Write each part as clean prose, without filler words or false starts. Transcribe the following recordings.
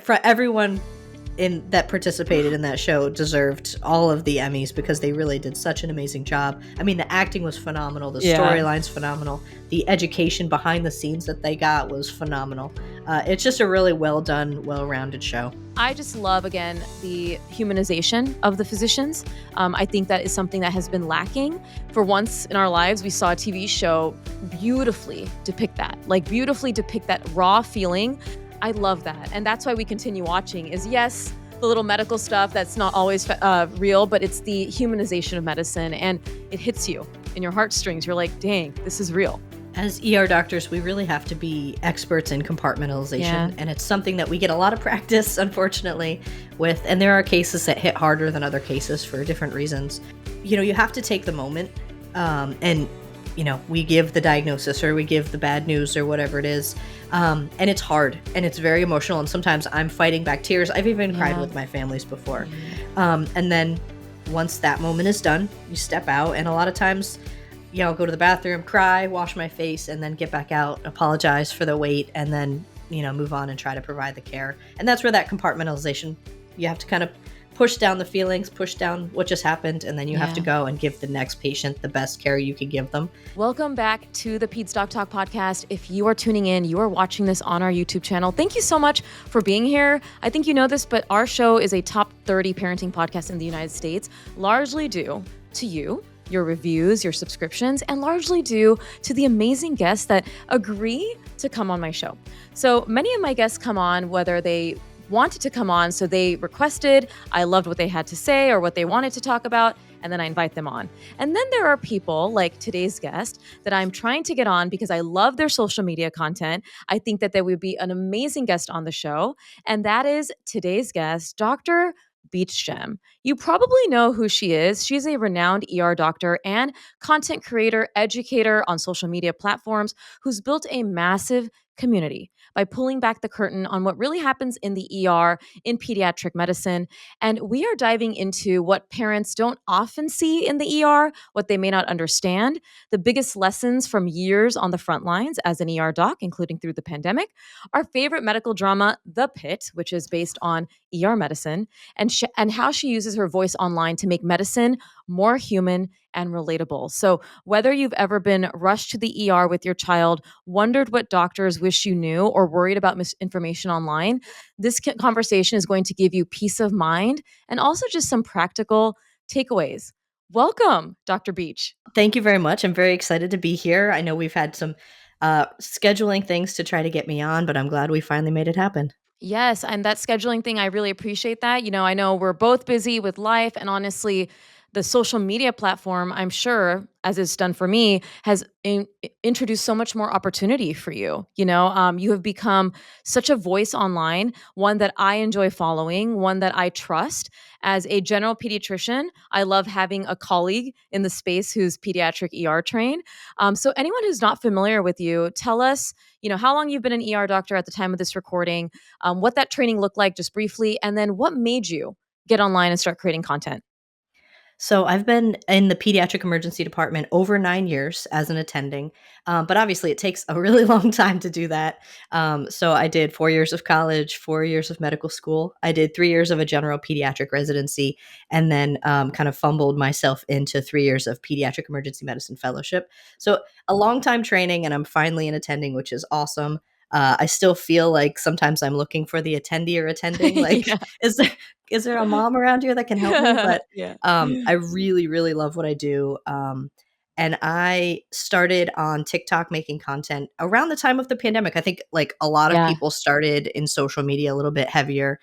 for everyone in that participated in that show deserved all of the Emmys because they really did such an amazing job. I mean, the acting was phenomenal, the Yeah. storyline's phenomenal, the education behind the scenes that they got was phenomenal. It's just a really well done, well-rounded show. I just love, again, the humanization of the physicians. I think that is something that has been lacking. For once in our lives, we saw a TV show beautifully depict that raw feeling. I love that. And that's why we continue watching is, yes, the little medical stuff that's not always real, but it's the humanization of medicine. And it hits you in your heartstrings. You're like, dang, this is real. As ER doctors, we really have to be experts in compartmentalization, and it's something that we get a lot of practice, unfortunately, with. And there are cases that hit harder than other cases for different reasons. You have to take the moment, and we give the diagnosis or we give the bad news or whatever it is, and it's hard and it's very emotional. And sometimes I'm fighting back tears. I've even cried with my families before, and then once that moment is done, you step out, and a lot of times, I'll go to the bathroom, cry, wash my face, and then get back out, apologize for the wait, and then, move on and try to provide the care. And that's where that compartmentalization, you have to kind of push down the feelings, push down what just happened, and then you have to go and give the next patient the best care you can give them. Welcome back to the Peds Doc Talk podcast. If you are tuning in, you are watching this on our YouTube channel. Thank you so much for being here. I think you know this, but our show is a top 30 parenting podcast in the United States, largely due to you, your reviews, your subscriptions, and largely due to the amazing guests that agree to come on my show. So many of my guests come on whether they wanted to come on, so they requested, I loved what they had to say or what they wanted to talk about, and then I invite them on. And then there are people like today's guest that I'm trying to get on because I love their social media content. I think that they would be an amazing guest on the show, and that is today's guest, Dr. Beachgem. You probably know who she is. She's a renowned ER doctor and content creator, educator on social media platforms who's built a massive community by pulling back the curtain on what really happens in the ER in pediatric medicine. And we are diving into what parents don't often see in the ER, what they may not understand, the biggest lessons from years on the front lines as an ER doc, including through the pandemic, our favorite medical drama, The Pitt, which is based on ER medicine, and how she uses her voice online to make medicine more human and relatable. So whether you've ever been rushed to the ER with your child, wondered what doctors wish you knew, or worried about misinformation online, this conversation is going to give you peace of mind and also just some practical takeaways. Welcome, Dr. Beach. Thank you very much. I'm very excited to be here. I know we've had some scheduling things to try to get me on, but I'm glad we finally made it happen. Yes, and that scheduling thing, I really appreciate that. I know we're both busy with life, and honestly, the social media platform, I'm sure, as it's done for me, has introduced so much more opportunity for you. You have become such a voice online, one that I enjoy following, one that I trust. As a general pediatrician, I love having a colleague in the space who's pediatric ER trained. So anyone who's not familiar with you, tell us, how long you've been an ER doctor at the time of this recording, what that training looked like just briefly, and then what made you get online and start creating content. So I've been in the pediatric emergency department over 9 years as an attending, but obviously it takes a really long time to do that. So I did 4 years of college, 4 years of medical school. I did 3 years of a general pediatric residency, and then kind of fumbled myself into 3 years of pediatric emergency medicine fellowship. So a long time training, and I'm finally an attending, which is awesome. I still feel like sometimes I'm looking for the attendee or attending. Like, Yeah. is there a mom around here that can help me? But Yeah. I really, really love what I do. And I started on TikTok making content around the time of the pandemic. I think like a lot of Yeah. people started in social media a little bit heavier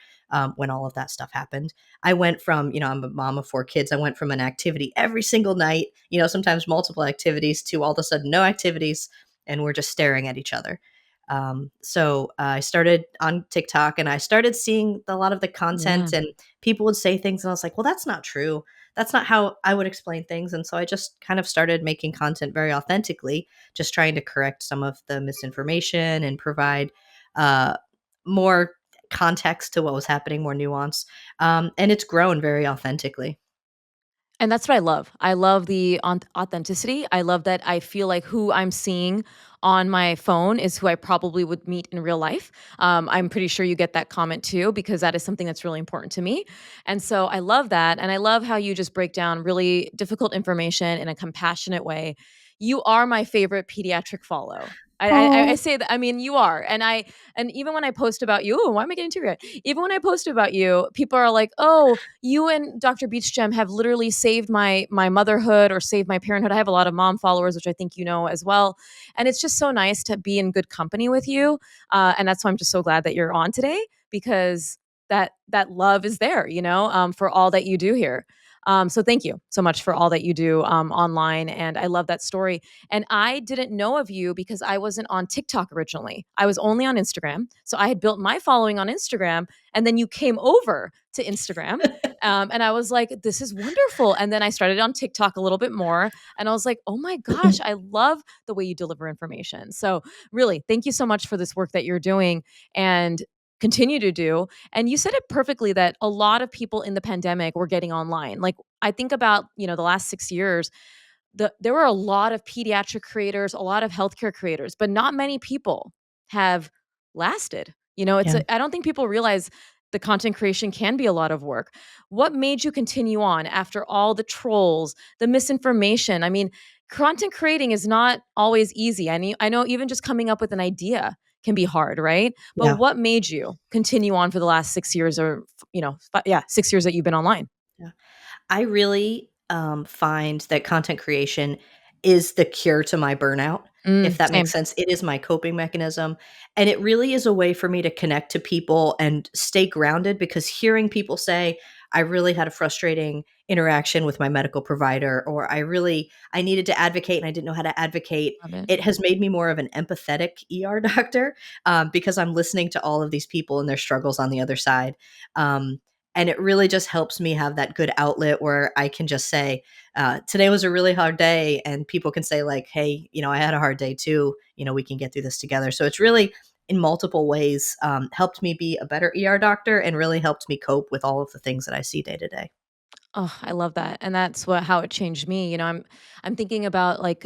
when all of that stuff happened. I went from, I'm a mom of 4 kids. I went from an activity every single night, sometimes multiple activities, to all of a sudden no activities. And we're just staring at each other. So I started on TikTok, and I started seeing a lot of the content, Yeah. and people would say things, and I was like, well, that's not true. That's not how I would explain things. And so I just kind of started making content very authentically, just trying to correct some of the misinformation and provide more context to what was happening, more nuance. And it's grown very authentically. And that's what I love. I love the authenticity. I love that I feel like who I'm seeing on my phone is who I probably would meet in real life. I'm pretty sure you get that comment too, because that is something that's really important to me. And so I love that. And I love how you just break down really difficult information in a compassionate way. You are my favorite pediatric follow. I Oh, say that. I mean, you are, and even when I post about you, why am I getting teary-eyed? Even when I post about you, people are like, "Oh, you and Dr. Beachgem have literally saved my motherhood or saved my parenthood." I have a lot of mom followers, which I think you know as well, and it's just so nice to be in good company with you. And that's why I'm just so glad that you're on today, because that love is there, for all that you do here. So thank you so much for all that you do online, and I love that story. And I didn't know of you because I wasn't on TikTok originally. I was only on Instagram, so I had built my following on Instagram, and then you came over to Instagram. And I was like, this is wonderful. And then I started on TikTok a little bit more. And I was like, oh my gosh, I love the way you deliver information. So, really, thank you so much for this work that you're doing and continue to do. And you said it perfectly that a lot of people in the pandemic were getting online. Like, I think about, the last 6 years, there were a lot of pediatric creators, a lot of healthcare creators, but not many people have lasted. yeah. I don't think people realize the content creation can be a lot of work. What made you continue on after all the trolls, the misinformation? I mean, content creating is not always easy. I know even just coming up with an idea can be hard, right? But Yeah. what made you continue on for the last 6 years, or, yeah, 6 years that you've been online? Yeah. I really find that content creation is the cure to my burnout, if that makes Same. sense. It is my coping mechanism. And it really is a way for me to connect to people and stay grounded, because hearing people say, I really had a frustrating interaction with my medical provider, or I needed to advocate and I didn't know how to advocate. Love it. It has made me more of an empathetic ER doctor, because I'm listening to all of these people and their struggles on the other side. Um, and it really just helps me have that good outlet where I can just say, today was a really hard day. And people can say, like, hey, I had a hard day too. We can get through this together. So it's really, in multiple ways, helped me be a better ER doctor and really helped me cope with all of the things that I see day to day. Oh, I love that. And that's how it changed me. I'm thinking about, like,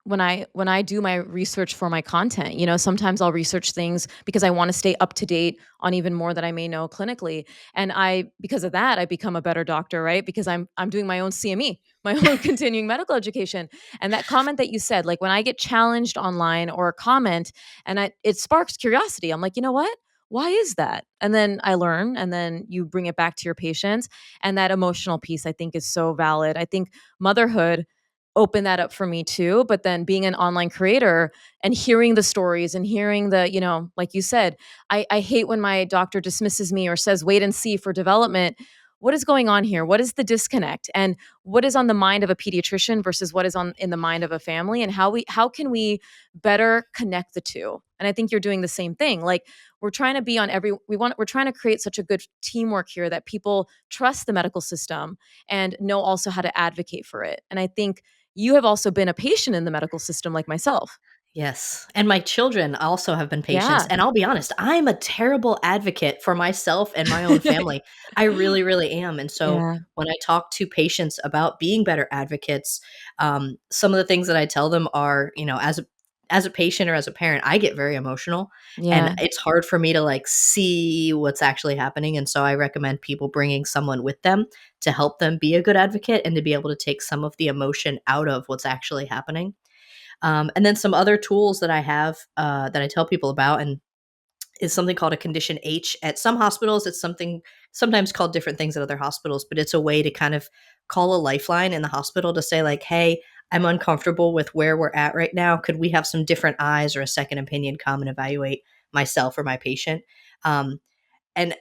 when I do my research for my content, sometimes I'll research things because I want to stay up to date on even more that I may know clinically. And because of that, I become a better doctor, right? Because I'm doing my own CME, my own continuing medical education. And that comment that you said, like, when I get challenged online or a comment and it sparks curiosity, I'm like, you know what? Why is that? And then I learn, and then you bring it back to your patients, and that emotional piece, I think, is so valid. I think motherhood opened that up for me too. But then being an online creator and hearing the stories and hearing like you said, I hate when my doctor dismisses me or says, wait and see for development. What is going on here? What is the disconnect? And what is on the mind of a pediatrician versus what is on in the mind of a family? And how can we better connect the two? And I think you're doing the same thing. Like, we're trying to be on we're trying to create such a good teamwork here that people trust the medical system and know also how to advocate for it. And I think you have also been a patient in the medical system like myself. Yes, and my children also have been patients, Yeah. and I'll be honest, I'm a terrible advocate for myself and my own family. I really, really am, and so Yeah. when I talk to patients about being better advocates, some of the things that I tell them are, as a patient or as a parent, I get very emotional, and Yeah. it's hard for me to, like, see what's actually happening, and so I recommend people bringing someone with them to help them be a good advocate and to be able to take some of the emotion out of what's actually happening. And then some other tools that I have, that I tell people about, and is something called a condition H. At some hospitals, it's something sometimes called different things at other hospitals, but it's a way to kind of call a lifeline in the hospital to say, like, hey, I'm uncomfortable with where we're at right now. Could we have some different eyes or a second opinion come and evaluate myself or my patient? Um, and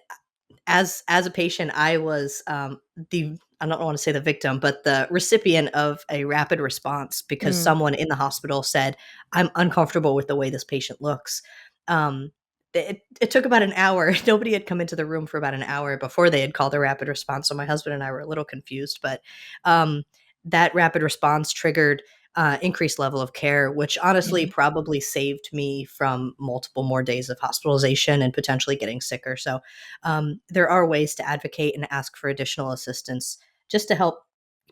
as a patient, I was, the I don't want to say the victim, but the recipient of a rapid response because Mm. someone in the hospital said, "I'm uncomfortable with the way this patient looks." Um, it took about an hour. Nobody had come into the room for about an hour before they had called a rapid response. So my husband and I were a little confused, but um, that rapid response triggered increased level of care, which honestly Yeah. probably saved me from multiple more days of hospitalization and potentially getting sicker. So there are ways to advocate and ask for additional assistance just to help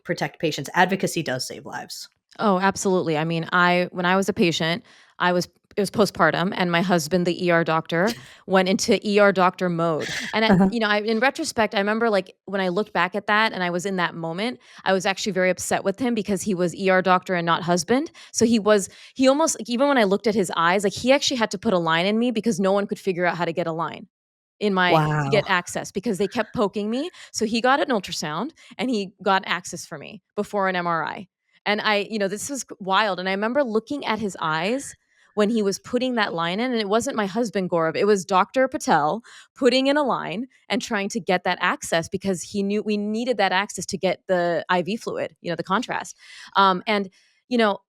protect patients. Advocacy does save lives. Oh, absolutely. I mean, when I was a patient, it was postpartum, and my husband, the ER doctor, went into ER doctor mode. And Uh-huh. in retrospect, I remember like when I looked back at that and I was in that moment, I was actually very upset with him because he was ER doctor and not husband. So he almost like, even when I looked at his eyes, like he actually had to put a line in me because no one could figure out how to get a line in my to Wow. get access because they kept poking me. So he got an ultrasound and he got access for me before an MRI. And this was wild. And I remember looking at his eyes when he was putting that line in, and it wasn't my husband Gaurav, it was Dr. Patel putting in a line and trying to get that access because he knew we needed that access to get the IV fluid, the contrast. And you know,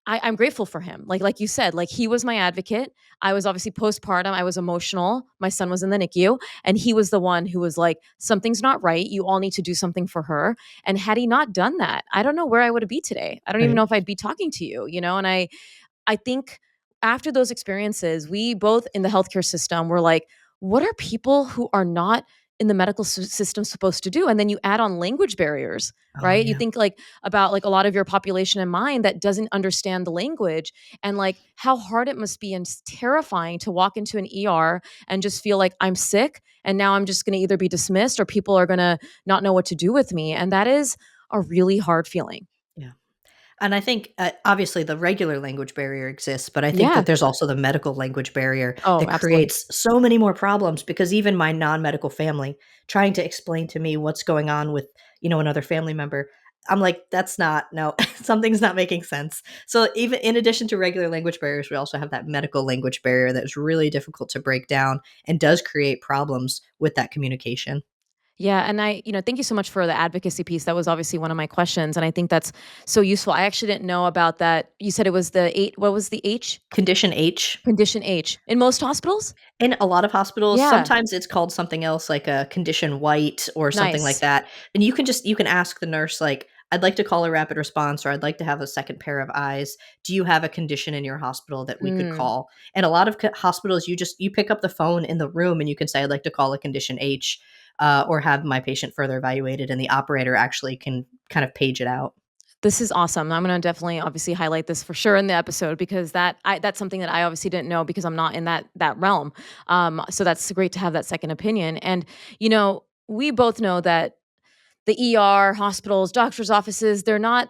I'm grateful for him. Like you said, like he was my advocate. I was obviously postpartum. I was emotional. My son was in the NICU, and he was the one who was like, "Something's not right. You all need to do something for her." And had he not done that, I don't know where I would be today. I don't even Right. know if I'd be talking to you. And I think after those experiences, we both in the healthcare system were like, what are people who are not in the medical system supposed to do? And then you add on language barriers, Oh, right? You yeah. think like about like a lot of your population in mind that doesn't understand the language and like how hard it must be and terrifying to walk into an ER and just feel like I'm sick and now I'm just going to either be dismissed or people are going to not know what to do with me. And that is a really hard feeling. Yeah. And I think, obviously, the regular language barrier exists, but I think Yeah. that there's also the medical language barrier Oh, that absolutely. creates so many more problems because even my non-medical family trying to explain to me what's going on with, another family member, I'm like, that's not, no, something's not making sense. So even in addition to regular language barriers, we also have that medical language barrier that is really difficult to break down and does create problems with that communication. Yeah, and thank you so much for the advocacy piece. That was obviously one of my questions, and I think that's so useful. I actually didn't know about that. You said it was the eight. What was the H? Condition H. Condition H in most hospitals. In a lot of hospitals, Yeah, sometimes it's called something else like a condition white or something like nice. that, and you can ask the nurse, like, "I'd like to call a rapid response," or, "I'd like to have a second pair of eyes. Do you have a condition in your hospital that we could Mm. call?" And a lot of hospitals, you pick up the phone in the room and you can say, "I'd like to call a condition H," or have my patient further evaluated, and the operator actually can kind of page it out. This is awesome. I'm gonna definitely, obviously, highlight this for sure in the episode because that's something that I obviously didn't know because I'm not in that realm. So that's great to have that second opinion. And we both know that the ER, hospitals, doctors' offices, they're not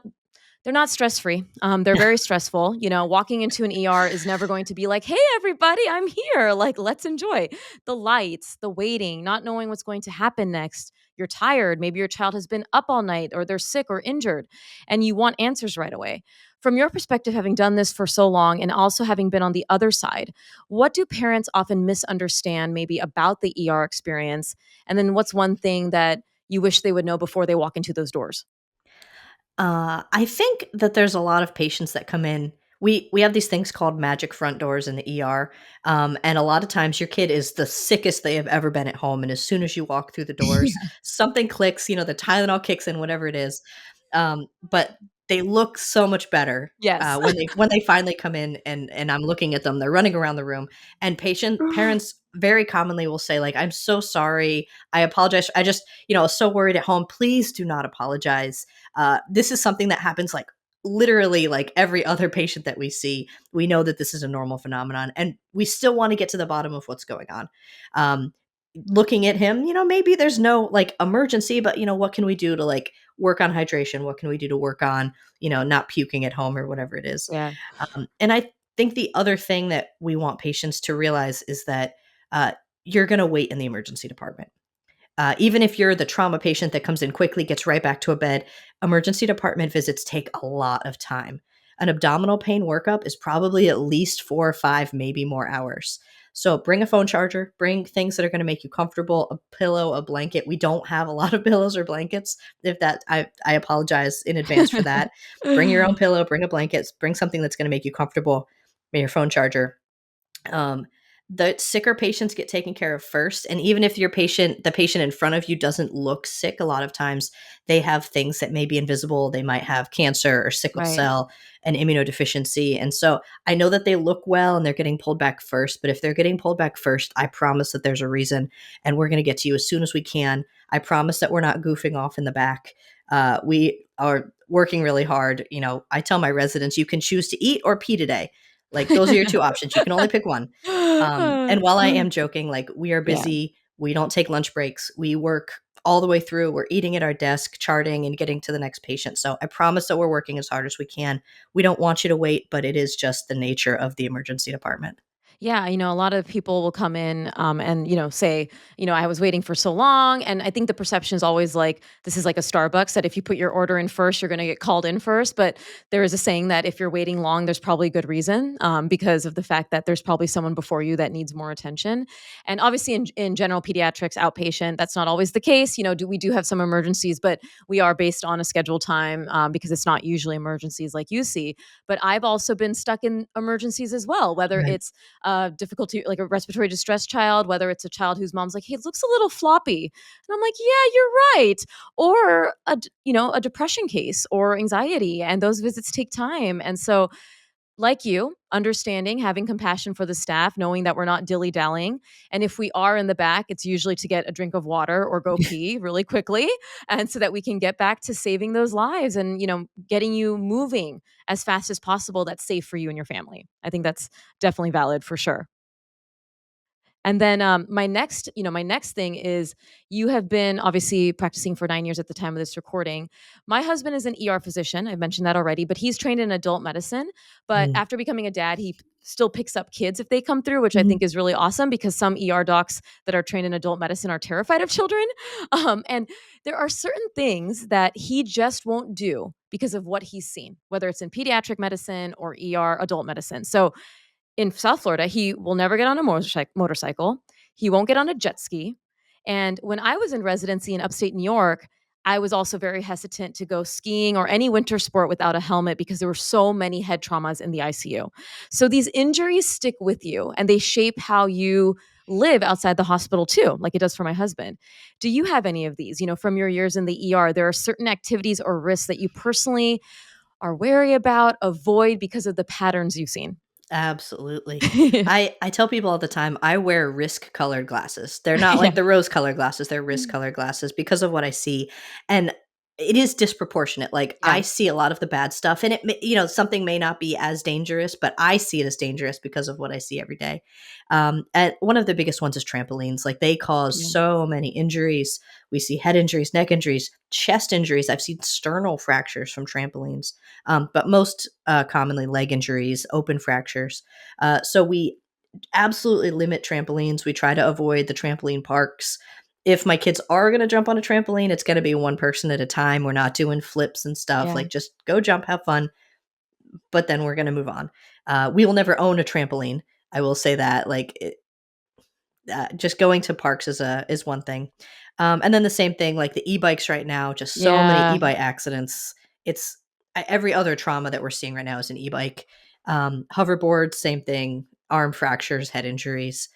stress free. They're very stressful. Walking into an ER is never going to be like, hey, everybody, I'm here. Like, let's enjoy the lights, the waiting, not knowing what's going to happen next. You're tired. Maybe your child has been up all night or they're sick or injured, and you want answers right away. From your perspective, having done this for so long and also having been on the other side, what do parents often misunderstand maybe about the ER experience? And then what's one thing that you wish they would know before they walk into those doors? I think that there's a lot of patients that come in. We have these things called magic front doors in the ER, and a lot of times your kid is the sickest they have ever been at home, and as soon as you walk through the doors, something clicks. The Tylenol kicks in, whatever it is, but they look so much better Yes. when they finally come in, and I'm looking at them. They're running around the room, and patient parents very commonly will say like, "I'm so sorry. I apologize. I just was so worried at home. Please do not apologize." This is something that happens like literally like every other patient that we see. We know that this is a normal phenomenon, and we still want to get to the bottom of what's going on. Um, Looking at him, maybe there's no like emergency, but what can we do to like work on hydration? What can we do to work on, not puking at home or whatever it is? Yeah. And I think the other thing that we want patients to realize is that uh, you're going to wait in the emergency department. Even if you're the trauma patient that comes in quickly, gets right back to a bed, emergency department visits take a lot of time. An abdominal pain workup is probably at least 4 or 5, maybe more hours. So bring a phone charger, bring things that are going to make you comfortable, a pillow, a blanket. We don't have a lot of pillows or blankets. If that, I apologize in advance for that. Bring your own pillow, bring a blanket, bring something that's going to make you comfortable, bring your phone charger. um, the sicker patients get taken care of first. And even if the patient in front of you doesn't look sick, a lot of times they have things that may be invisible. They might have cancer or sickle Right. cell and immunodeficiency. And so I know that they look well and they're getting pulled back first, but if they're getting pulled back first, I promise that there's a reason and we're going to get to you as soon as we can. I promise that we're not goofing off in the back. We are working really hard. I tell my residents, you can choose to eat or pee today. Like, those are your two options. You can only pick one. And while I am joking, like, we are Yeah. busy. We don't take lunch breaks. We work all the way through. We're eating at our desk, charting, and getting to the next patient. So I promise that we're working as hard as we can. We don't want you to wait, but it is just the nature of the emergency department. Yeah, a lot of people will come in and say, I was waiting for so long, and I think the perception is always like this is like a Starbucks that if you put your order in first, you're going to get called in first. But there is a saying that if you're waiting long, there's probably a good reason because of the fact that there's probably someone before you that needs more attention. And obviously, in general pediatrics outpatient, that's not always the case. We do have some emergencies, but we are based on a scheduled time because it's not usually emergencies like you see. But I've also been stuck in emergencies as well, whether Right. it's difficulty, like a respiratory distress child, whether it's a child whose mom's like, hey, it looks a little floppy. And I'm like, yeah, you're right. Or, a depression case or anxiety. And those visits take time. And so, like you, understanding, having compassion for the staff, knowing that we're not dilly dallying. And if we are in the back, it's usually to get a drink of water or go pee really quickly. And so that we can get back to saving those lives and, getting you moving as fast as possible that's safe for you and your family. I think that's definitely valid for sure. And then my next thing is you have been obviously practicing for 9 years at the time of this recording. My husband is an ER physician. I've mentioned that already, but he's trained in adult medicine. But Mm. after becoming a dad, he still picks up kids if they come through, which I Mhm. think is really awesome because some ER docs that are trained in adult medicine are terrified of children. And there are certain things that he just won't do because of what he's seen, whether it's in pediatric medicine or ER adult medicine. So in South Florida, he will never get on a motorcycle. He won't get on a jet ski. And when I was in residency in upstate New York, I was also very hesitant to go skiing or any winter sport without a helmet because there were so many head traumas in the ICU. So these injuries stick with you and they shape how you live outside the hospital too, like it does for my husband. Do you have any of these? From your years in the ER, there are certain activities or risks that you personally are wary about, avoid because of the patterns you've seen? Absolutely. Yeah. I tell people all the time, I wear risk colored glasses. They're not like the rose colored glasses, they're risk colored glasses because of what I see. And it is disproportionate. Like, I Yeah. see a lot of the bad stuff, and something may not be as dangerous, but I see it as dangerous because of what I see every day. And one of the biggest ones is trampolines. Like, they cause Yeah. so many injuries. We see head injuries, neck injuries, chest injuries. I've seen sternal fractures from trampolines, but most commonly leg injuries, open fractures. So we absolutely limit trampolines. We try to avoid the trampoline parks. If my kids are going to jump on a trampoline, it's going to be one person at a time. We're not doing flips and stuff. Yeah. Like, just go jump, have fun, but then we're going to move on. We will never own a trampoline. I will say that. Like, just going to parks is one thing. And then the same thing, like the e-bikes right now, just so many Yeah. e-bike accidents. It's every other trauma that we're seeing right now is an e-bike. Hoverboards, same thing, arm fractures, head injuries.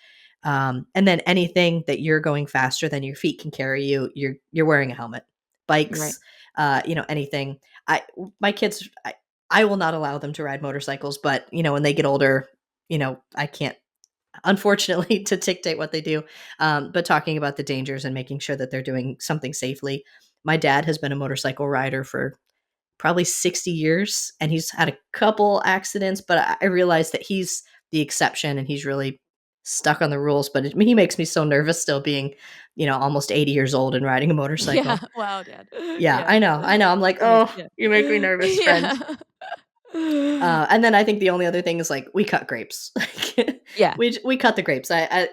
And then anything that you're going faster than your feet can carry you, you're wearing a helmet. Right. Bikes, anything. I my kids, I will not allow them to ride motorcycles, but when they get older, I can't, unfortunately, to dictate what they do. But talking about the dangers and making sure that they're doing something safely. My dad has been a motorcycle rider for probably 60 years, and he's had a couple accidents, but I realize that he's the exception and he's really stuck on the rules. But he makes me so nervous still being, almost 80 years old and riding a Yeah. motorcycle. Wow, Dad. Yeah, Yeah. I know. I know. I'm like, oh, Yeah. you make me nervous, friend. Yeah. And then I think the only other thing is, like, we cut grapes. Like, Yeah. we cut the grapes. I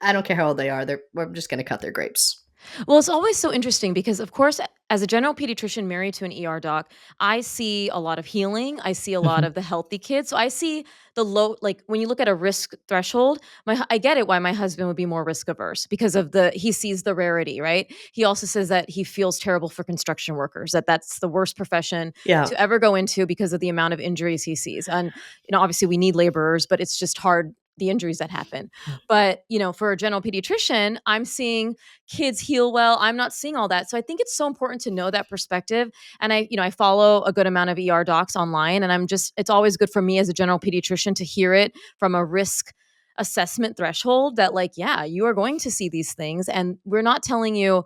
don't care how old they are. We're just gonna cut their grapes. Well, it's always so interesting because, of course, as a general pediatrician married to an ER doc, I see a lot of healing. I see a lot Mhm. of the healthy kids. So I see the low, like when you look at a risk threshold, I get it why my husband would be more risk averse because of he sees the rarity, right? He also says that he feels terrible for construction workers, that that's the worst profession Yeah. to ever go into because of the amount of injuries he sees. And, obviously we need laborers, but it's just hard, the injuries that happen. Mm. But, for a general pediatrician, I'm seeing kids heal well. I'm not seeing all that. So I think it's so important to know that perspective. And I follow a good amount of ER docs online, and it's always good for me as a general pediatrician to hear it from a risk assessment threshold that, like, yeah, you are going to see these things. And we're not telling you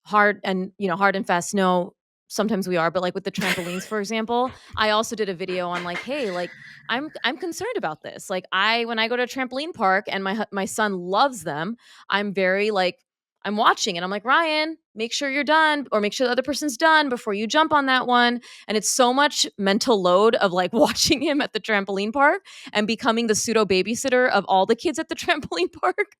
hard and, hard and fast, no, sometimes we are, but like with the trampolines, for example, I also did a video on like, hey, like I'm concerned about this. Like when I go to a trampoline park and my son loves them, I'm very like, I'm watching and I'm like, Ryan, make sure you're done, or make sure the other person's done before you jump on that one. And it's so much mental load of like watching him at the trampoline park and becoming the pseudo babysitter of all the kids at the trampoline park.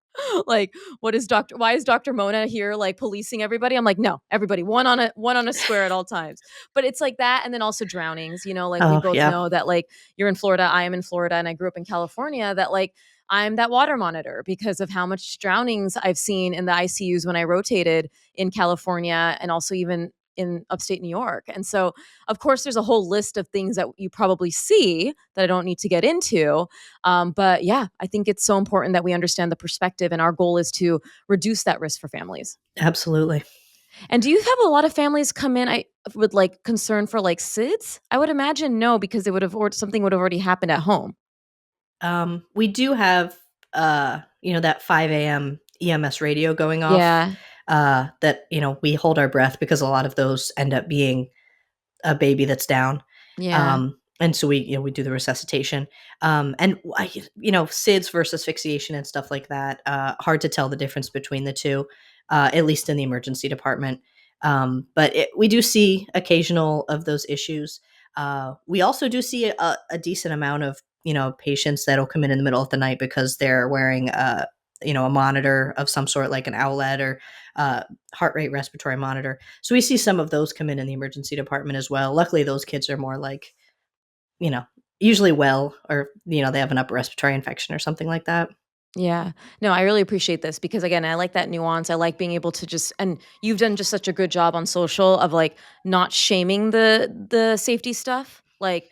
Like, why is Dr. Mona here like policing everybody? I'm like, no, everybody, one on a square at all times. But it's like that. And then also drownings, like we Oh, both yeah. know that like you're in Florida, I am in Florida, and I grew up in California, that like I'm that water monitor because of how much drownings I've seen in the ICUs when I rotated in California and also even in upstate New York. And so, of course, there's a whole list of things that you probably see that I don't need to get into. But yeah, I think it's so important that we understand the perspective, and our goal is to reduce that risk for families. Absolutely. And do you have a lot of families come in with like concern for like SIDS? I would imagine no, because it would have, or something would have already happened at home. We do have, that 5 a.m. EMS radio going off, Yeah. that, we hold our breath because a lot of those end up being a baby that's down. Yeah. And so we do the resuscitation. SIDS versus asphyxiation and stuff like that. Hard to tell the difference between the two, at least in the emergency department. But we do see occasional of those issues. We also do see a decent amount of, patients that'll come in the middle of the night because they're wearing a monitor of some sort, like an owlet or heart rate respiratory monitor. So we see some of those come in the emergency department as well. Luckily, those kids are more like, you know, usually well, or, they have an upper respiratory infection or something like that. Yeah. No, I really appreciate this because again, I like that nuance. I like being able to just, and you've done just such a good job on social of like not shaming the safety stuff. Like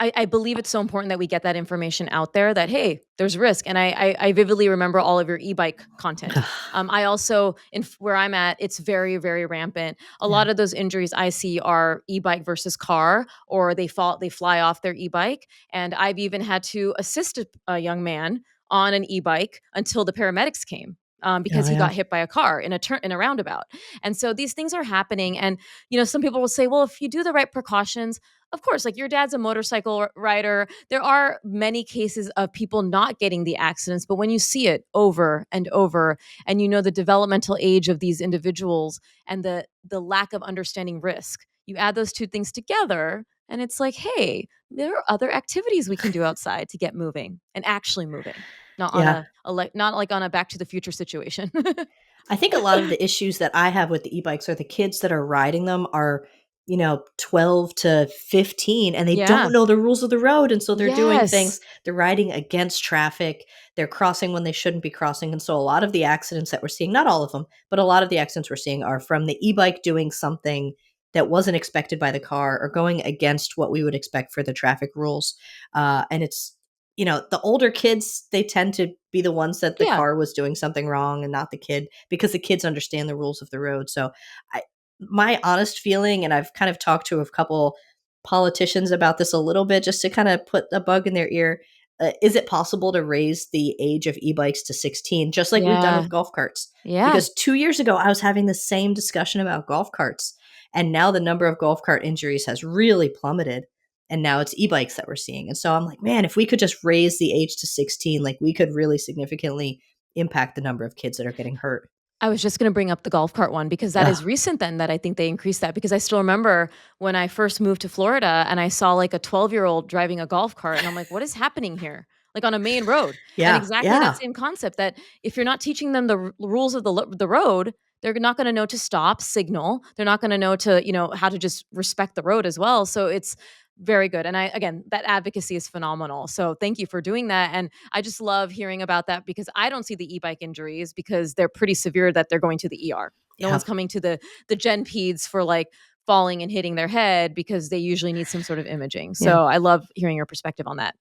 I believe it's so important that we get that information out there that, hey, there's risk. And I vividly remember all of your e-bike content. I also, where I'm at, it's very, very rampant. A Yeah. lot of those injuries I see are e-bike versus car, or they fly off their e-bike. And I've even had to assist a young man on an e-bike until the paramedics came. Oh, Because he yeah. got hit by a car in a roundabout. And so these things are happening. And, some people will say, well, if you do the right precautions, of course, like your dad's a motorcycle rider. There are many cases of people not getting the accidents, but when you see it over and over, and the developmental age of these individuals and the lack of understanding risk, you add those two things together, and it's like, hey, there are other activities we can do outside to get moving and actually moving, not on Yeah. not like on a Back to the Future situation. I think a lot of the issues that I have with the e-bikes are the kids that are riding them are, 12 to 15, and they Yeah. don't know the rules of the road. And so they're doing things, Yes. they're riding against traffic, they're crossing when they shouldn't be crossing. And so a lot of the accidents that we're seeing, not all of them, but a lot of the accidents we're seeing are from the e-bike doing something that wasn't expected by the car or going against what we would expect for the traffic rules. And it's, the older kids, they tend to be the ones that the Yeah. car was doing something wrong and not the kid, because the kids understand the rules of the road. So my honest feeling, and I've kind of talked to a couple politicians about this a little bit just to kind of put a bug in their ear. Is it possible to raise the age of e-bikes to 16, just like we've done Yeah. with golf carts? Yeah. Because 2 years ago, I was having the same discussion about golf carts. And now the number of golf cart injuries has really plummeted. And now it's e-bikes that we're seeing. And so I'm like, man, if we could just raise the age to 16, like we could really significantly impact the number of kids that are getting hurt. I was just going to bring up the golf cart one because that Ugh, is recent then that I think they increased that, because I still remember when I first moved to Florida and I saw like a 12-year-old driving a golf cart and I'm like, what is happening here? Like on a main road. And yeah, exactly that yeah, same concept, that if you're not teaching them the rules of the road, they're not going to know to stop, signal. They're not going to know to, how to just respect the road as well. So it's very good. And again, that advocacy is phenomenal. So thank you for doing that. And I just love hearing about that because I don't see the e-bike injuries because they're pretty severe that they're going to the ER. No yeah, one's coming to the gen peds for like falling and hitting their head because they usually need some sort of imaging. yeah. So I love hearing your perspective on that.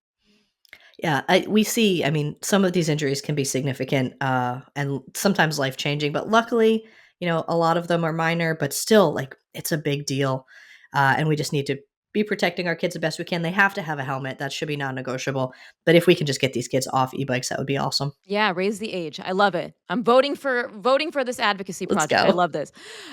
Yeah, we see, I mean, some of these injuries can be significant, and sometimes life changing, but luckily, a lot of them are minor, but still, like, it's a big deal. And we just need to be protecting our kids the best we can. They have to have a helmet. That should be non-negotiable. But if we can just get these kids off e-bikes, that would be awesome. Yeah, raise the age. I love it. I'm voting for this advocacy Let's project. I go. love this.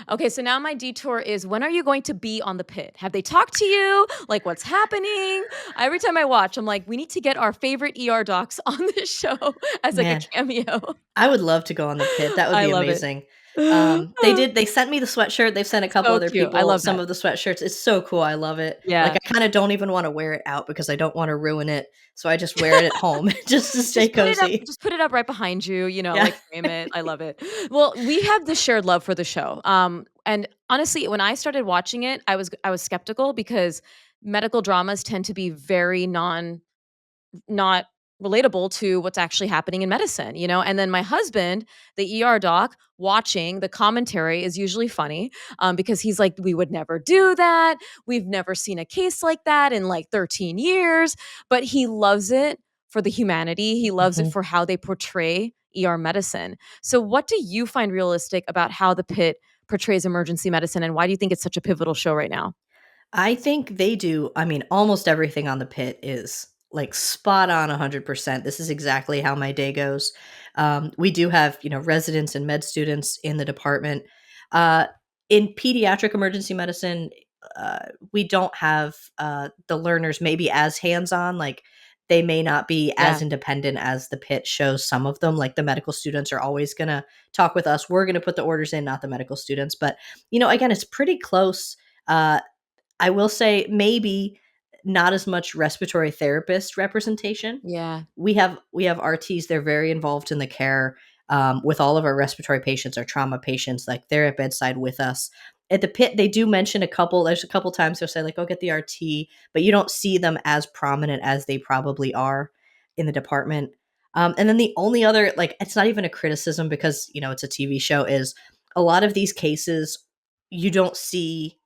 Okay, so now my detour is, when are you going to be on the Pit? Have they talked to you? Like, what's happening? Every time I watch, I'm like, we need to get our favorite ER docs on this show as like a Man, cameo. I would love to go on the Pit. That would I be love it. amazing. They sent me the sweatshirt. They've sent a couple So other cute. I people love some that. of the sweatshirts. It's so cool. I love it. Like, Yeah. I kind of don't even want to wear it out because I don't want to ruin it. So I just wear it at home just to stay cozy. Just put it up right behind you, Yeah. like frame it. I love it. Well, we have this shared love for the show. And honestly, when I started watching it, I was skeptical because medical dramas tend to be very not relatable to what's actually happening in medicine, And then my husband, the ER doc, watching the commentary is usually funny, because he's like, we would never do that. We've never seen a case like that in like 13 years. But he loves it for the humanity. He loves it Mhm. for how they portray ER medicine. So, what do you find realistic about how the Pit portrays emergency medicine, and why do you think it's such a pivotal show right now? I think they do. I mean, almost everything on the Pit is like spot on 100%. This is exactly how my day goes. We do have, residents and med students in the department. Uh, in pediatric emergency medicine, we don't have the learners maybe as hands on. Like, they may not be as Yeah. independent as the Pit shows some of them. Like, the medical students are always going to talk with us. We're going to put the orders in, not the medical students. But, again, it's pretty close. I will say maybe not as much respiratory therapist representation. Yeah. We have RTs, they're very involved in the care, with all of our respiratory patients, our trauma patients, like, they're at bedside with us. At the Pit, they do mention there's a couple times they'll say, like, "Go get the RT," but you don't see them as prominent as they probably are in the department. And then the only other, like, it's not even a criticism because, it's a TV show, is a lot of these cases, you don't see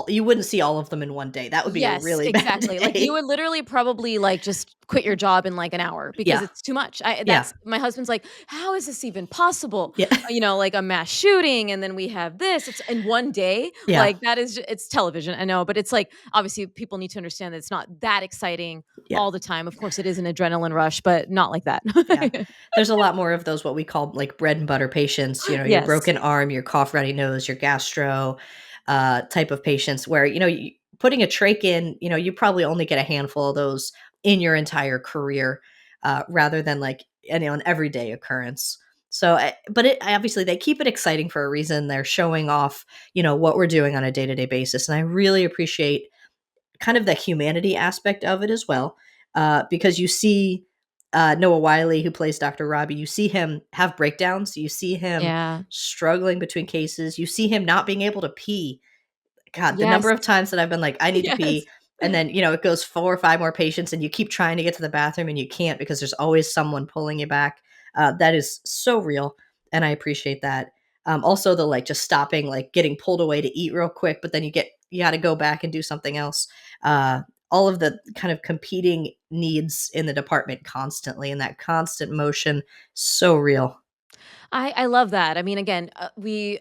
you wouldn't see all of them in one day. That would be a Yes, really bad exactly. Like, you day. would literally probably, like, just quit your job in, like, an hour because Yeah. it's too much. I Yeah. that's my husband's like, "How is this even possible?" Yeah. Like a mass shooting, and then we have this. It's in one day. Yeah. Like, that is it's television, I know, but it's like, obviously, people need to understand that it's not that exciting Yeah. all the time. Of course, it is an adrenaline rush, but not like that. Yeah. There's a lot more of those, what we call, like, bread and butter patients, your Yes. broken arm, your cough, runny nose, your gastro, type of patients where, putting a trach in, you probably only get a handful of those in your entire career, rather than, like, an everyday occurrence. So, but obviously they keep it exciting for a reason. They're showing off, what we're doing on a day-to-day basis. And I really appreciate kind of the humanity aspect of it as well, because you see Noah Wiley, who plays Dr. Robbie, you see him have breakdowns. You see him Yeah. struggling between cases. You see him not being able to pee. God, the Yes. number of times that I've been like, I need to Yes. pee. And then, it goes 4 or 5 more patients and you keep trying to get to the bathroom and you can't because there's always someone pulling you back. That is so real. And I appreciate that. Also the, like, just stopping, like, getting pulled away to eat real quick, but then you got to go back and do something else. Uh, all of the kind of competing needs in the department constantly, and that constant motion, so real. I love that. I mean, again, we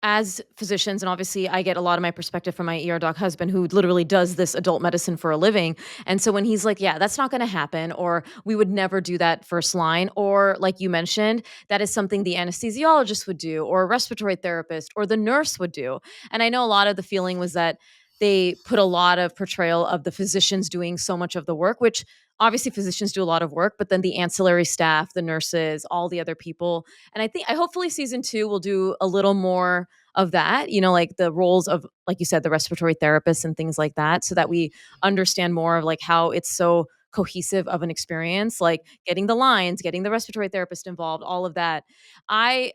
as physicians, and obviously I get a lot of my perspective from my ER doc husband who literally does this adult medicine for a living. And so when he's like, yeah, that's not going to happen, or we would never do that first line, or like you mentioned, that is something the anesthesiologist would do, or a respiratory therapist, or the nurse would do. And I know a lot of the feeling was that they put a lot of portrayal of the physicians doing so much of the work, which obviously physicians do a lot of work, but then the ancillary staff, the nurses, all the other people. And I hopefully season 2 will do a little more of that, like the roles of, like you said, the respiratory therapists and things like that, so that we understand more of like how it's so cohesive of an experience, like getting the lines, getting the respiratory therapist involved, all of that. I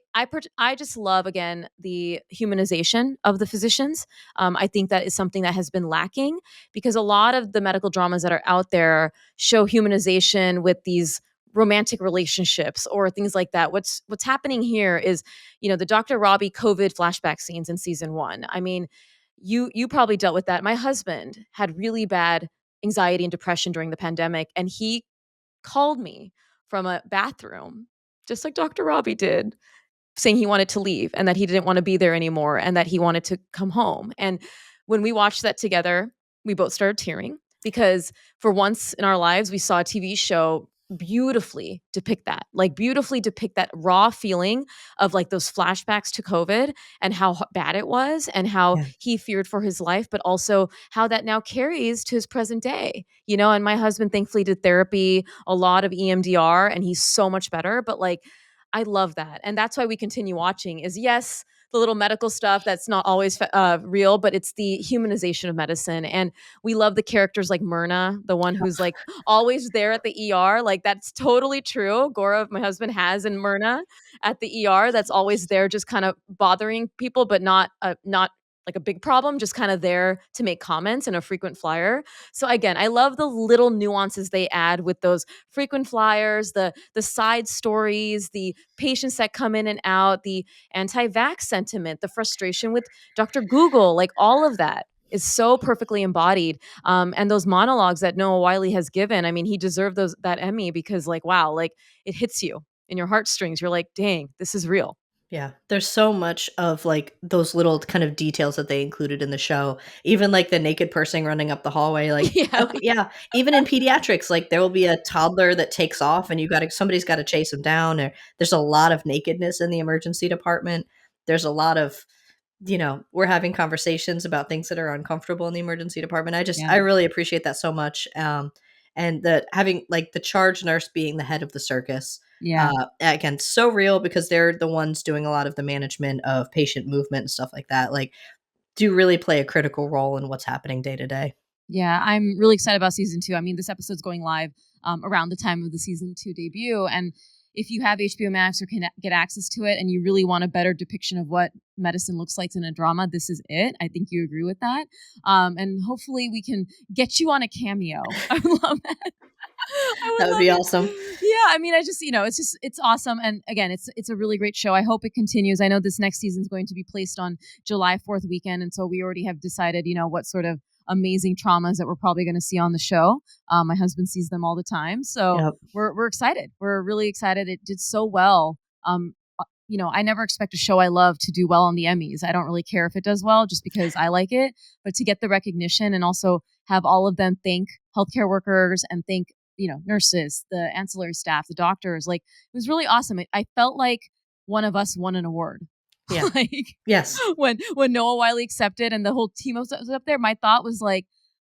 just love, again, the humanization of the physicians. I think that is something that has been lacking because a lot of the medical dramas that are out there show humanization with these romantic relationships or things like that. What's happening here is, the Dr. Robbie COVID flashback scenes in season 1. I mean, you probably dealt with that. My husband had really bad anxiety and depression during the pandemic, and he called me from a bathroom, just like Dr. Robbie did, saying he wanted to leave and that he didn't want to be there anymore and that he wanted to come home. And when we watched that together, we both started tearing because for once in our lives, we saw a TV show beautifully depict that raw feeling of like those flashbacks to COVID and how bad it was and how Yeah. he feared for his life, but also how that now carries to his present day. And my husband thankfully did therapy, a lot of EMDR, and he's so much better. But like, I love that. And that's why we continue watching is yes, the little medical stuff that's not always real, but it's the humanization of medicine. And we love the characters like Myrna, the one who's like always there at the ER. Like that's totally true. Gaurav, my husband, has in Myrna at the ER that's always there, just kind of bothering people, but not like a big problem, just kind of there to make comments and a frequent flyer. So again, I love the little nuances they add with those frequent flyers, the side stories, the patients that come in and out, the anti-vax sentiment, the frustration with Dr. Google, like all of that is so perfectly embodied. And those monologues that Noah Wiley has given, I mean, he deserved that Emmy because like, wow, like it hits you in your heartstrings. You're like, dang, this is real. Yeah, there's so much of, like, those little kind of details that they included in the show, even, like, the naked person running up the hallway, like, Yeah. okay, yeah, even in pediatrics, like, there will be a toddler that takes off and somebody's gotta chase him down, or there's a lot of nakedness in the emergency department. There's a lot of, we're having conversations about things that are uncomfortable in the emergency department. I Yeah. really appreciate that so much, and that having, like, the charge nurse being the head of the circus, Yeah. again, so real because they're the ones doing a lot of the management of patient movement and stuff like that, like, do really play a critical role in what's happening day to day. Yeah, I'm really excited about season 2. I mean, this episode's going live around the time of the season 2 debut. And if you have HBO Max or can get access to it and you really want a better depiction of what medicine looks like in a drama, this is it. I think you agree with that. And hopefully we can get you on a cameo. I would love that. I That would would love be it. awesome. Yeah, I mean, it's awesome. And again, it's a really great show. I hope it continues. I know this next season is going to be placed on July 4th weekend. And so we already have decided, what sort of amazing traumas that we're probably going to see on the show. My husband sees them all the time. So Yep. we're excited. We're really excited. It did so well. I never expect a show I love to do well on the Emmys. I don't really care if it does well just because I like it, but to get the recognition and also have all of them thank healthcare workers and thank, nurses, the ancillary staff, the doctors, like it was really awesome. I felt like one of us won an award. Yeah. Like Yes. when Noah Wiley accepted and the whole team was up there, my thought was like,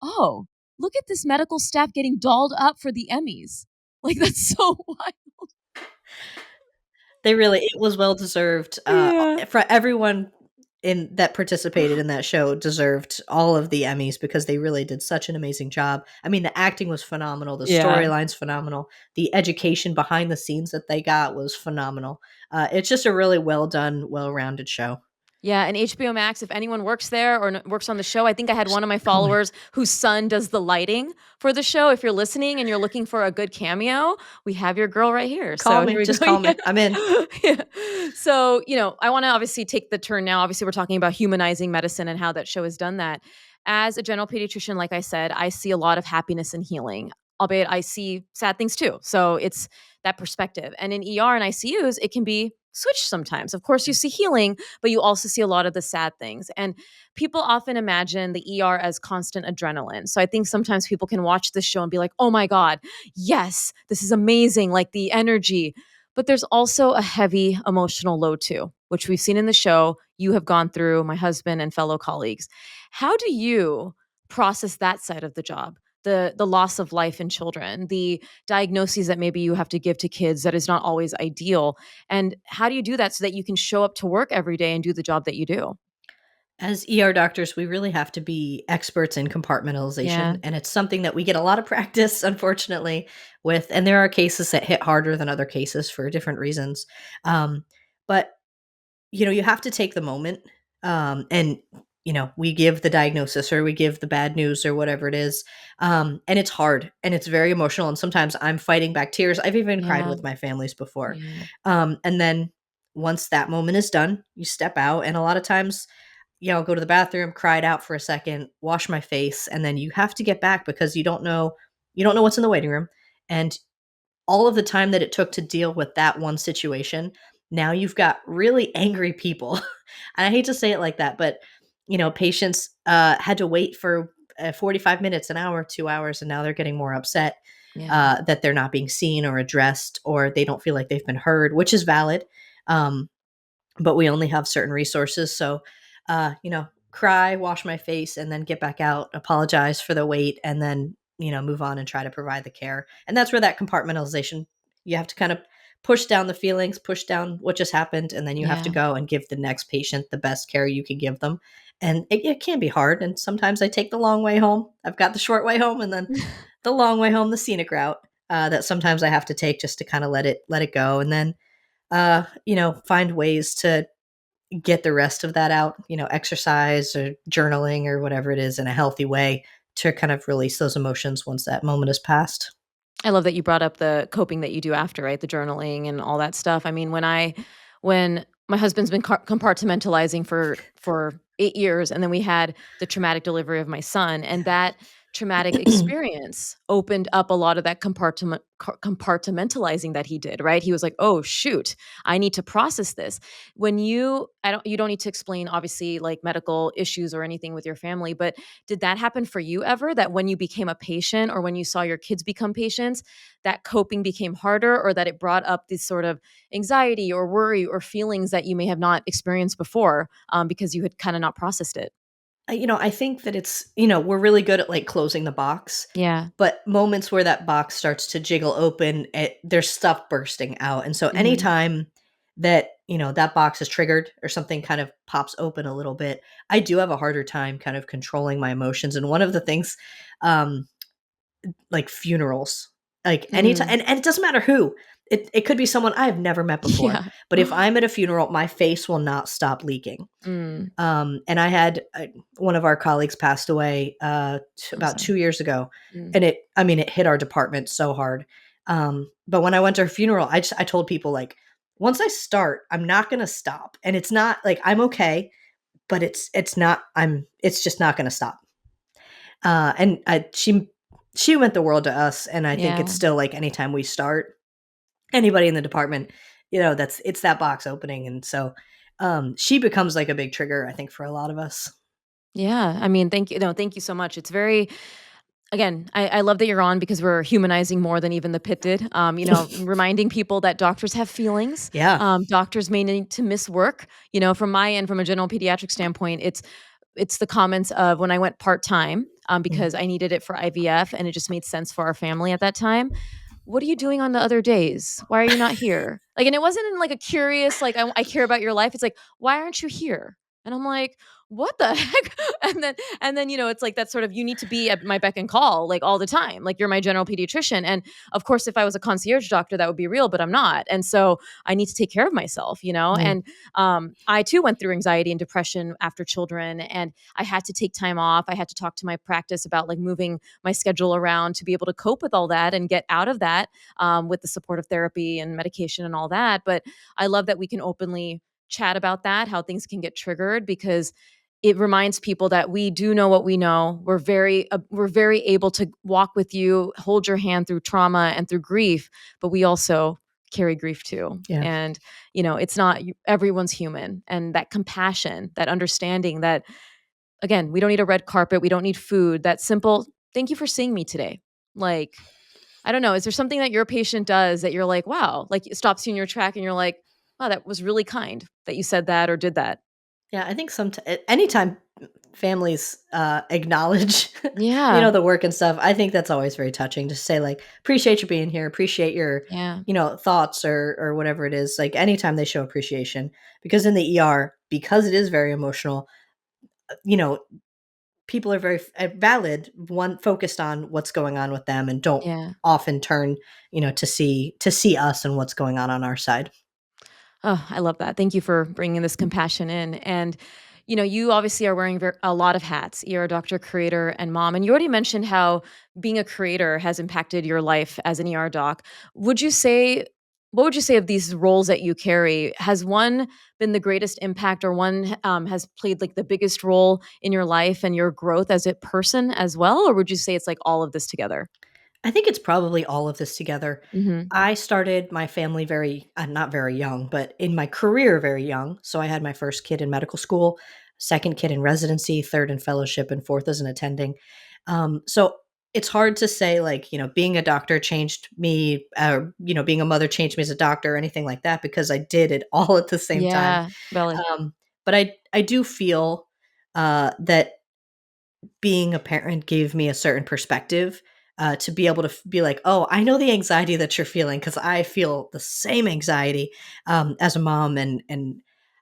oh, look at this medical staff getting dolled up for the Emmys. Like that's so wild. It was well deserved, Yeah. for everyone in that participated in that show deserved all of the Emmys because they really did such an amazing job. I mean, the acting was phenomenal, the Yeah. storyline's phenomenal, the education behind the scenes that they got was phenomenal. It's just a really well done, well-rounded show. Yeah, and HBO Max, if anyone works there or works on the show, I think I had one of my Call me. followers whose son does the lighting for the show. If you're listening and you're looking for a good cameo, we have your girl right here. Call So me, here we just go. call me. I'm in. Yeah. So, I want to obviously take the turn now. Obviously, we're talking about humanizing medicine and how that show has done that. As a general pediatrician, like I said, I see a lot of happiness and healing, albeit I see sad things too. So it's that perspective. And in ER and ICUs, it can be switched sometimes. Of course, you see healing, but you also see a lot of the sad things. And people often imagine the ER as constant adrenaline. So I think sometimes people can watch this show and be like, oh my God, yes, this is amazing, like the energy. But there's also a heavy emotional load too, which we've seen in the show. You have gone through, my husband and fellow colleagues. How do you process that side of the job? The loss of life in children, the diagnoses that maybe you have to give to kids that is not always ideal. And how do you do that so that you can show up to work every day and do the job that you do? As ER doctors, we really have to be experts in Yeah. compartmentalization, and it's something that we get a lot of practice, unfortunately, with. And there are cases that hit harder than other cases for different reasons. But you have to take the moment, and we give the diagnosis or we give the bad news or whatever it is, and it's hard and it's very emotional. And sometimes I'm fighting back tears. I've even cried Yeah. with my families before, Yeah. and then once that moment is done, you step out, and a lot of times I'll go to the bathroom, cry it out for a second, wash my face, and then you have to get back because you don't know what's in the waiting room. And all of the time that it took to deal with that one situation, now you've got really angry people. And I hate to say it like that, but patients had to wait for 45 minutes, an hour, 2 hours, and now they're getting more upset Yeah. that they're not being seen or addressed, or they don't feel like they've been heard, which is valid. Um, but we only have certain resources. So, cry, wash my face, and then get back out, apologize for the wait, and then, move on and try to provide the care. And that's where that compartmentalization, you have to kind of push down the feelings, push down what just happened, and then you have to Yeah. go and give the next patient the best care you can give them. And it can be hard. And sometimes I take the long way home. I've got the short way home, and then the long way home, the scenic route, that sometimes I have to take just to kind of let it go. And then find ways to get the rest of that out, exercise or journaling or whatever it is in a healthy way to kind of release those emotions once that moment has passed. I love that you brought up the coping that you do after, right? The journaling and all that stuff. I mean, when my husband's been compartmentalizing for 8 years, and then we had the traumatic delivery of my son, and that traumatic experience opened up a lot of that compartmentalizing that he did, right? He was like, "Oh, shoot, I need to process this." When you don't need to explain obviously like medical issues or anything with your family, but did that happen for you ever, that when you became a patient or when you saw your kids become patients, that coping became harder, or that it brought up this sort of anxiety or worry or feelings that you may have not experienced before, because you had kind of not processed it? I think that we're really good at like closing the box, Yeah. but moments where that box starts to jiggle open, there's stuff bursting out. And so Hmm. anytime that, that box is triggered or something kind of pops open a little bit, I do have a harder time kind of controlling my emotions. And one of the things, um, like funerals, like anytime, Mm. and it doesn't matter who. It could be someone I have never met before, Yeah. but if I'm at a funeral, my face will not stop leaking. Mm. And I had one of our colleagues passed away I'm about sorry. 2 years ago, Mm. and it hit our department so hard. But when I went to her funeral, I told people like, once I start, I'm not gonna stop, and it's not like I'm okay, but it's just not gonna stop. She meant the world to us, and I think it's Yeah. still like anytime we start, anybody in the department, it's that box opening, and so she becomes like a big trigger, I think, for a lot of us. Yeah. I mean, thank you. No, thank you so much. It's very, again, I love that you're on because we're humanizing more than even the Pitt did. Reminding people that doctors have feelings. Yeah. Doctors may need to miss work. From my end, from a general pediatric standpoint, it's the comments of when I went part time, Mm. because I needed it for IVF and it just made sense for our family at that time. What are you doing on the other days? Why are you not here? Like, and it wasn't in like a curious, like, I care about your life. It's like, why aren't you here? And I'm like, what the heck? And then, it's like that sort of, you need to be at my beck and call, like all the time. Like, you're my general pediatrician. And of course, if I was a concierge doctor, that would be real, but I'm not. And so I need to take care of myself, Yeah. And I too went through anxiety and depression after children. And I had to take time off. I had to talk to my practice about like moving my schedule around to be able to cope with all that and get out of that, with the supportive therapy and medication and all that. But I love that we can openly chat about that, how things can get triggered, because it reminds people that we do know what we know. We're very able to walk with you, hold your hand through trauma and through grief, but we also carry grief too. Yeah. And it's not, everyone's human, and that compassion, that understanding that, again, we don't need a red carpet, we don't need food, that simple thank you for seeing me today. Like, I don't know. Is there something that your patient does that you're like, wow, like it stops you in your track and you're like, wow, that was really kind that you said that or did that? Yeah, I think anytime families acknowledge, Yeah. the work and stuff, I think that's always very touching to say like, appreciate you being here, appreciate your, Yeah. thoughts or whatever it is. Like anytime they show appreciation, because in the ER, because it is very emotional, you know, people are very valid, one focused on what's going on with them and don't Yeah. often turn, to see us and what's going on our side. Oh, I love that. Thank you for bringing this compassion in. And, you obviously are wearing a lot of hats. You're a doctor, creator, and mom. And you already mentioned how being a creator has impacted your life as an ER doc. Would you say, what would you say of these roles that you carry? Has one been the greatest impact, or one has played like the biggest role in your life and your growth as a person as well? Or would you say it's like all of this together? I think it's probably all of this together. Hmm. I started my family very, not very young, but in my career very young. So I had my first kid in medical school, second kid in residency, third in fellowship, and fourth as an attending. So it's hard to say, like, being a doctor changed me, being a mother changed me as a doctor or anything like that, because I did it all at the same time. Yeah, valid. But I do feel that being a parent gave me a certain perspective, to be able to be like, oh, I know the anxiety that you're feeling, because I feel the same anxiety, as a mom, and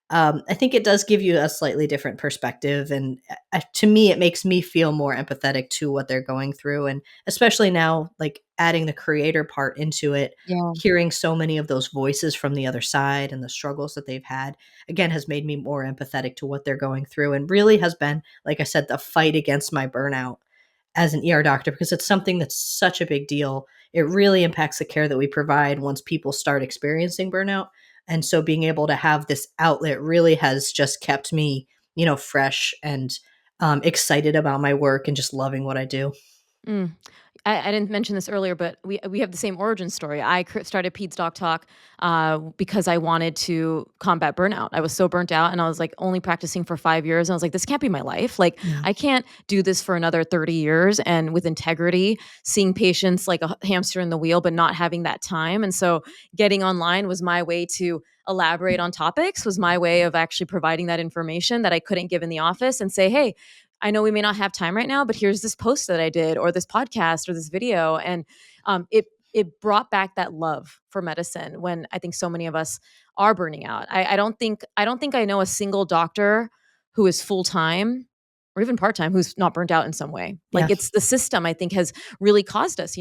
I think it does give you a slightly different perspective, and to me, it makes me feel more empathetic to what they're going through, and especially now, like adding the creator part into it, Yeah. hearing so many of those voices from the other side and the struggles that they've had, again, has made me more empathetic to what they're going through, and really has been, like I said, the fight against my burnout as an ER doctor, because it's something that's such a big deal. It really impacts the care that we provide once people start experiencing burnout. And so being able to have this outlet really has just kept me, fresh and excited about my work and just loving what I do. Mm. I didn't mention this earlier, but we have the same origin story. I started Peds Doc Talk because I wanted to combat burnout. I was so burnt out, and I was like only practicing for 5 years. And I was like, this can't be my life. Like, Yeah. I can't do this for another 30 years and with integrity, seeing patients like a hamster in the wheel, but not having that time. And so getting online was my way to elaborate on topics, was my way of actually providing that information that I couldn't give in the office, and say, hey, I know we may not have time right now, but here's this post that I did, or this podcast, or this video, and it brought back that love for medicine when I think so many of us are burning out. I don't think I know a single doctor who is full time or even part time who's not burnt out in some way. Yeah. Like, it's the system, I think, has really caused us,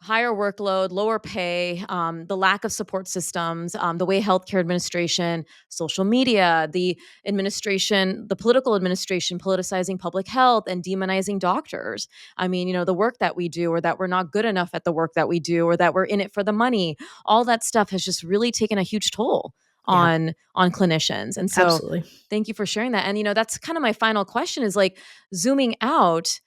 higher workload, lower pay, the lack of support systems, the way healthcare administration, social media, the administration, the political administration politicizing public health and demonizing doctors. I mean, the work that we do, or that we're not good enough at the work that we do, or that we're in it for the money, all that stuff has just really taken a huge toll Yeah. on clinicians. And so Absolutely. thank you for sharing that. And that's kind of my final question, is like, zooming out,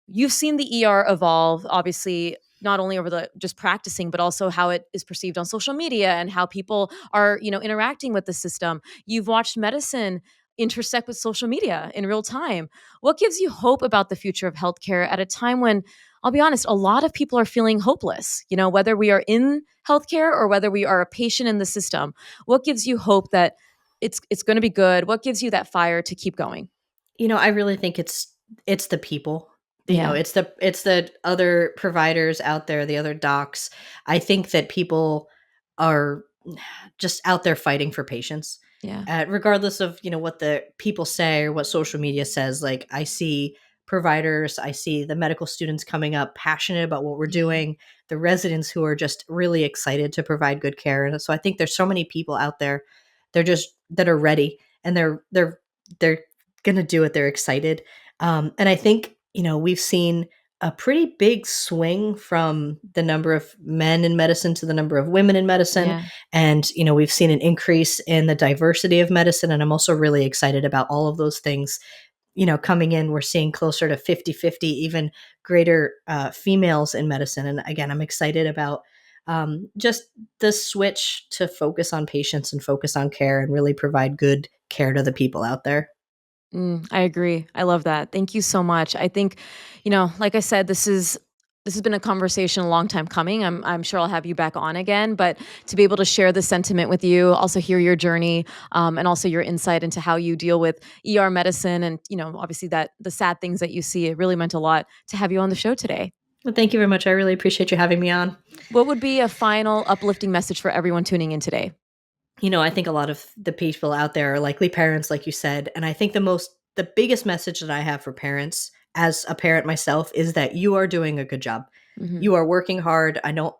you've seen the ER evolve, obviously, not only over the just practicing, but also how it is perceived on social media and how people are, interacting with the system. You've watched medicine intersect with social media in real time. What gives you hope about the future of healthcare at a time when, I'll be honest, a lot of people are feeling hopeless, whether we are in healthcare or whether we are a patient in the system? What gives you hope that it's going to be good? What gives you that fire to keep going? I really think it's the people. Yeah. It's the other providers out there, the other docs. I think that people are just out there fighting for patients. Yeah. Regardless of, what the people say or what social media says. Like, I see providers, I see the medical students coming up passionate about what we're Yeah. doing, the residents who are just really excited to provide good care. And so I think there's so many people out there, that are ready, and they're gonna do it. They're excited. And I think, we've seen a pretty big swing from the number of men in medicine to the number of women in medicine. Yeah. And, we've seen an increase in the diversity of medicine. And I'm also really excited about all of those things, coming in. We're seeing closer to 50-50, even greater females in medicine. And again, I'm excited about just the switch to focus on patients and focus on care and really provide good care to the people out there. I agree. I love that. Thank you so much. I think, like I said, this has been a conversation a long time coming. I'm sure I'll have you back on again, but to be able to share this sentiment with you, also hear your journey, and also your insight into how you deal with ER medicine, and obviously that the sad things that you see, it really meant a lot to have you on the show today. Well, thank you very much. I really appreciate you having me on. What would be a final uplifting message for everyone tuning in today? I think a lot of the people out there are likely parents, like you said. And I think the biggest message that I have for parents, as a parent myself, is that you are doing a good job. Hmm. You are working hard. I know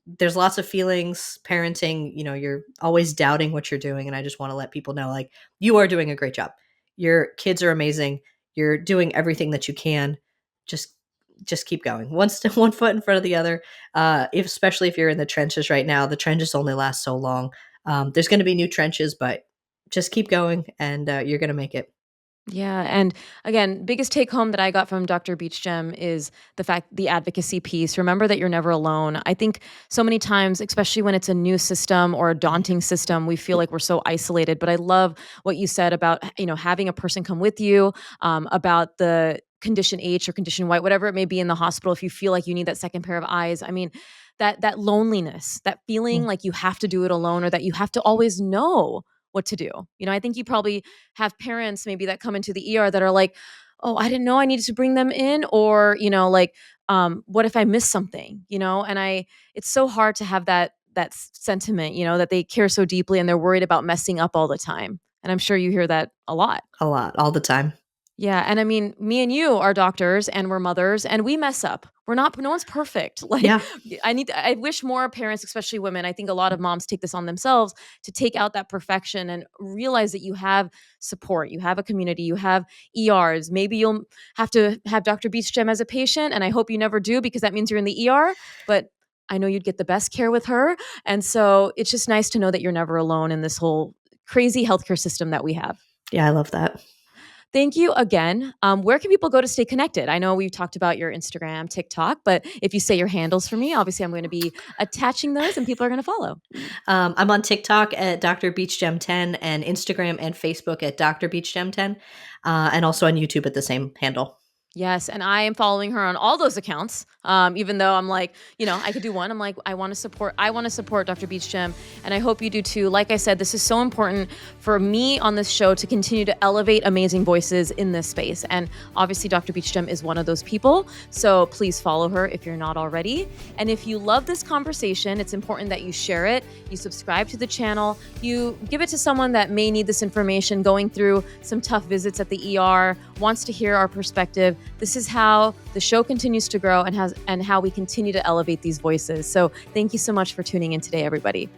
there's lots of feelings parenting, you're always doubting what you're doing. And I just want to let people know, like, you are doing a great job. Your kids are amazing. You're doing everything that you can. Just, just keep going. One foot in front of the other. Especially if you're in the trenches right now, the trenches only last so long. There's going to be new trenches, but just keep going, and you're going to make it. Yeah. And again, biggest take home that I got from Dr. Beachgem is the advocacy piece. Remember that you're never alone. I think so many times, especially when it's a new system or a daunting system, we feel like we're so isolated. But I love what you said about, having a person come with you, about the condition H or condition Y, whatever it may be in the hospital, if you feel like you need that second pair of eyes. I mean, that loneliness, that feeling like you have to do it alone or that you have to always know what to do. I think you probably have parents maybe that come into the ER that are like, oh, I didn't know I needed to bring them in, or, what if I miss something, and it's so hard to have that sentiment, that they care so deeply and they're worried about messing up all the time. And I'm sure you hear that a lot. A lot, all the time. Yeah. And I mean, me and you are doctors and we're mothers and we mess up. No one's perfect. Like, Yeah. I wish more parents, especially women, I think a lot of moms take this on themselves to take out that perfection and realize that you have support, you have a community, you have ERs. Maybe you'll have to have Dr. Beachgem as a patient. And I hope you never do, because that means you're in the ER, but I know you'd get the best care with her. And so it's just nice to know that you're never alone in this whole crazy healthcare system that we have. Yeah, I love that. Thank you again. Where can people go to stay connected? I know we've talked about your Instagram, TikTok, but if you say your handles for me, obviously I'm going to be attaching those and people are going to follow. I'm on TikTok at Dr. Beachgem 10 and Instagram and Facebook at Dr. Beachgem 10, and also on YouTube at the same handle. Yes, and I am following her on all those accounts. Even though I'm like, I could do one. I'm like, I want to support Dr. Beachgem, and I hope you do too. Like I said, this is so important for me on this show to continue to elevate amazing voices in this space. And obviously, Dr. Beachgem is one of those people. So please follow her if you're not already. And if you love this conversation, it's important that you share it, you subscribe to the channel, you give it to someone that may need this information, going through some tough visits at the ER, wants to hear our perspective. This is how the show continues to grow and how we continue to elevate these voices. So thank you so much for tuning in today, everybody.